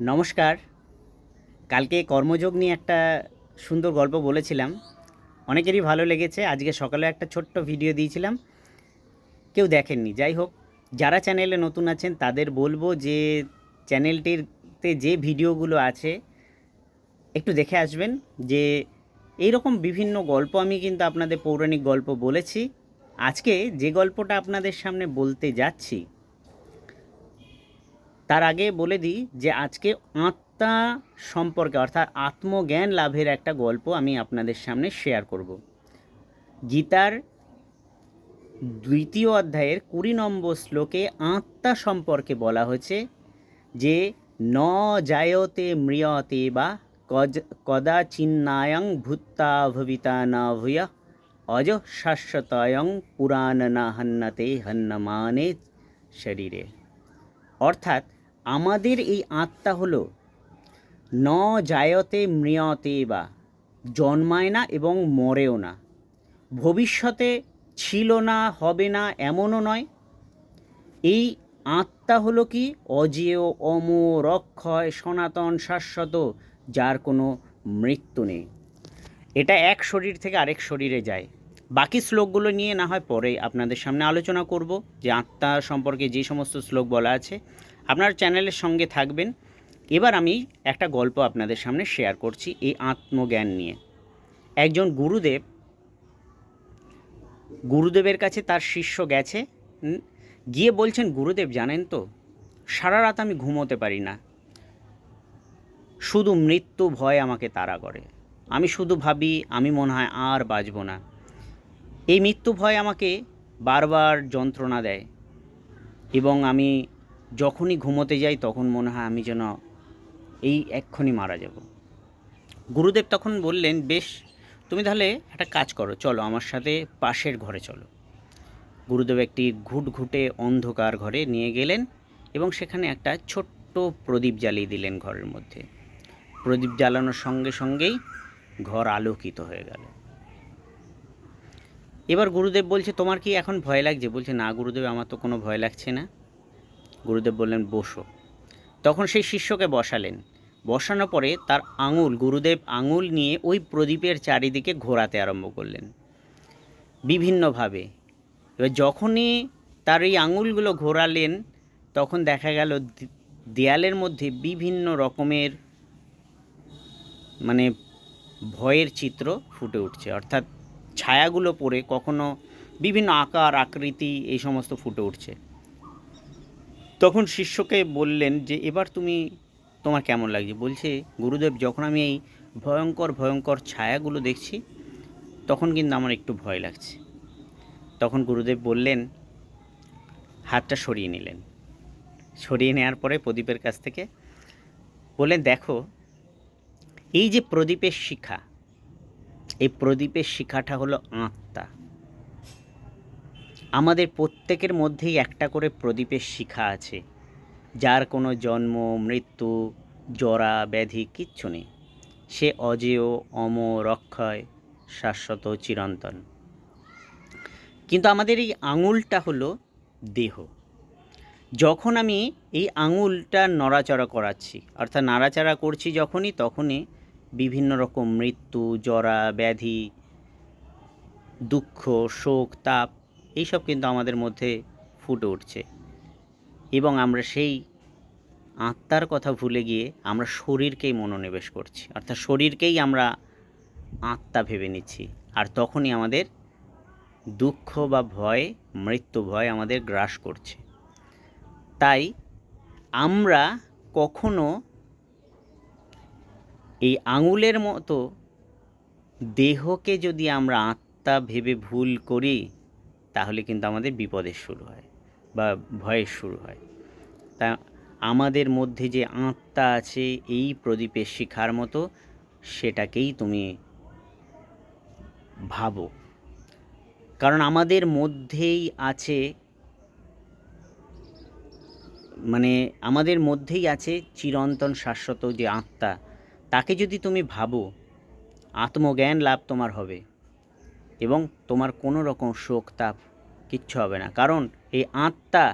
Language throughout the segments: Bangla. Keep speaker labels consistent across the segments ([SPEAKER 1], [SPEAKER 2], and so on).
[SPEAKER 1] নমস্কার। কালকে কর্মযোগ নিয়ে একটা সুন্দর গল্প বলেছিলাম, অনেকেরই ভালো লেগেছে। আজকে সকালে একটা ছোট্ট ভিডিও দিয়েছিলাম, কেউ দেখেননি। যাই হোক, যারা চ্যানেলে নতুন আছেন তাদের বলবো যে চ্যানেলটিতে যে ভিডিওগুলো আছে একটু দেখে আসবেন। যে এই রকম বিভিন্ন গল্প আমি কিন্তু আপনাদের পৌরাণিক গল্প বলেছি। আজকে যে গল্পটা আপনাদের সামনে বলতে যাচ্ছি, তার আগে বলে দিই যে আজকে আত্মা সম্পর্কে অর্থাৎ আত্মজ্ঞান লাভের একটা গল্প আমি আপনাদের সামনে শেয়ার করব। গীতার ২য় অধ্যায়ের ২০ নম্বর শ্লোকে আত্মা সম্পর্কে বলা হয়েছে যে ন জায়তে ম্রিয়তে বা কদাচিন্নায়ং ভূত্তা ভবিতা ন ভূয় অজ শাশ্বতয়ং পুরাণ না হন্যতে হন্যমানে শরীরে। অর্থাৎ আমাদের এই আত্মা হলো ন জায়তে ম্রিয়তে বা জন্মায় না এবং মরেও না, ভবিষ্যতে ছিল না, হবে না এমনও নয়। এই আত্মা হলো কি অজেয়, অমর, অক্ষয়, সনাতন, শাশ্বত, যার কোনো মৃত্যু নেই। এটা এক শরীর থেকে আরেক শরীরে যায়। বাকি শ্লোকগুলো নিয়ে না হয় পরে আপনাদের সামনে আলোচনা করব, যে আত্মা সম্পর্কে যে সমস্ত শ্লোক বলা আছে। আপনার চ্যানেলের সঙ্গে থাকবেন। এবার আমি একটা গল্প আপনাদের সামনে শেয়ার করছি এই আত্মজ্ঞান নিয়ে। একজন গুরুদেবের কাছে তার শিষ্য গেছে, গিয়ে বলছেন, গুরুদেব জানেন তো, সারা রাত আমি ঘুমোতে পারি না, শুধু মৃত্যু ভয় আমাকে তাড়া করে। আমি শুধু ভাবি আমি মনে হয় আর বাঁচব না। এই মৃত্যু ভয় আমাকে বারবার যন্ত্রণা দেয় এবং আমি যখনই ঘুমোতে যাই তখন মনে হয় আমি যেন এই এক্ষুনি মারা যাব। গুরুদেব তখন বললেন, বেশ, তুমি তাহলে একটা কাজ করো, চলো আমার সাথে পাশের ঘরে চলো। গুরুদেব একটি ঘুটঘুটে অন্ধকার ঘরে নিয়ে গেলেন এবং সেখানে একটা ছোট্ট প্রদীপ জ্বালিয়ে দিলেন ঘরের মধ্যে। প্রদীপ জ্বালানোর সঙ্গে সঙ্গেই ঘর আলোকিত হয়ে গেল। এবার গুরুদেব বলছে, তোমার কি এখন ভয় লাগছে? বলছে, না গুরুদেব, আমার তো কোনো ভয় লাগছে না। গুরুদেব বললেন, বসো। তখন সেই শিষ্যকে বসালেন। বসানোর পরে তার গুরুদেব আঙুল নিয়ে ওই প্রদীপের চারিদিকে ঘোরাতে আরম্ভ করলেন বিভিন্নভাবে। এবার যখনই তার এই আঙুলগুলো ঘোরালেন তখন দেখা গেল দেয়ালের মধ্যে বিভিন্ন রকমের মানে ভয়ের চিত্র ফুটে উঠছে, অর্থাৎ ছায়াগুলো পড়ে কখনো বিভিন্ন আকার আকৃতি এই সমস্ত ফুটে উঠছে। তখন শিষ্যকে বললেন যে, এবার তোমার কেমন লাগছে? বলছে, গুরুদেব, যখন আমি এই ভয়ঙ্কর ভয়ঙ্কর ছায়াগুলো দেখছি তখন কিন্তু আমার একটু ভয় লাগছে। তখন গুরুদেব বললেন, হাতটা সরিয়ে নিলেন। সরিয়ে নেওয়ার পরে প্রদীপের কাছ থেকে বললেন, দেখো, এই যে প্রদীপের শিখা, এই প্রদীপের শিখাটা হলো আত্মা। আমাদের প্রত্যেকের মধ্যেই একটা করে প্রদীপের শিখা আছে, যার কোনো জন্ম, মৃত্যু, জরা, ব্যাধি কিচ্ছু নেই। সে অজেয়, অমর, অক্ষয়, শাশ্বত, চিরন্তন। কিন্তু আমাদের এই আঙুলটা হলো দেহ। যখন আমি এই আঙুলটা নড়াচড়া করাচ্ছি, অর্থাৎ নাড়াচাড়া করছি তখনই বিভিন্ন রকম মৃত্যু, জরা, ব্যাধি, দুঃখ, শোক, তাপ এইসব কিন্তু আমাদের মধ্যে ফুটে উঠছে এবং আমরা সেই আত্মার কথা ভুলে গিয়ে আমরা শরীরকেই মনোনিবেশ করছি, অর্থাৎ শরীরকেই আমরা আত্মা ভেবে নিচ্ছি। আর তখনই আমাদের দুঃখ বা ভয়, মৃত্যু ভয় আমাদের গ্রাস করছে। তাই আমরা কখনো এই আঙুলের মতো দেহকে যদি আমরা আত্মা ভেবে ভুল করি তাহলে কিন্তু আমাদের বিপদের শুরু হয় বা ভয়ের শুরু হয়। তা আমাদের মধ্যে যে আত্মা আছে এই প্রদীপের শিখার মতো, সেটাকেই তুমি ভাবো। কারণ আমাদের মধ্যেই আছে চিরন্তন শাশ্বত যে আত্মা, তাকে যদি তুমি ভাবো, আত্মজ্ঞান লাভ তোমার হবে এবং তোমার কোনো রকম শোক তাপ কিচ্ছু হবে না। কারণ এই আত্মা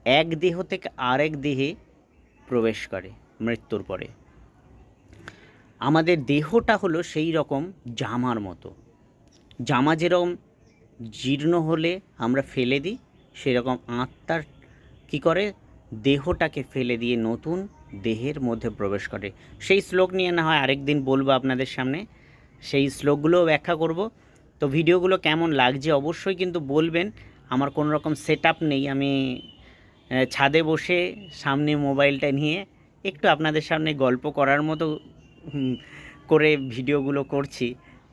[SPEAKER 1] এক দেহ থেকে আরেক দেহে প্রবেশ করে মৃত্যুর পরে। আমাদের দেহটা হলো সেই রকম জামার মতো। জামা যেরকম জীর্ণ হলে আমরা ফেলে দিই, সেরকম আত্মার কী করে, দেহটাকে ফেলে দিয়ে নতুন দেহের মধ্যে প্রবেশ করে। সেই শ্লোক নিয়ে না হয় আরেক দিন বলবো আপনাদের সামনে, সেই শ্লোকগুলোও ব্যাখ্যা করব। তো ভিডিওগুলো কেমন লাগছে অবশ্যই কিন্তু বলবেন। আমার কোনো রকম সেট আপ নেই, আমি ছাদে বসে সামনে মোবাইলটা নিয়ে একটু আপনাদের সামনে গল্প করার মতো করে ভিডিওগুলো করছি।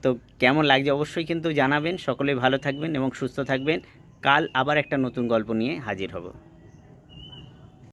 [SPEAKER 1] তো কেমন লাগছে অবশ্যই কিন্তু জানাবেন। সকলে ভালো থাকবেন এবং সুস্থ থাকবেন। কাল আবার একটা নতুন গল্প নিয়ে হাজির হব।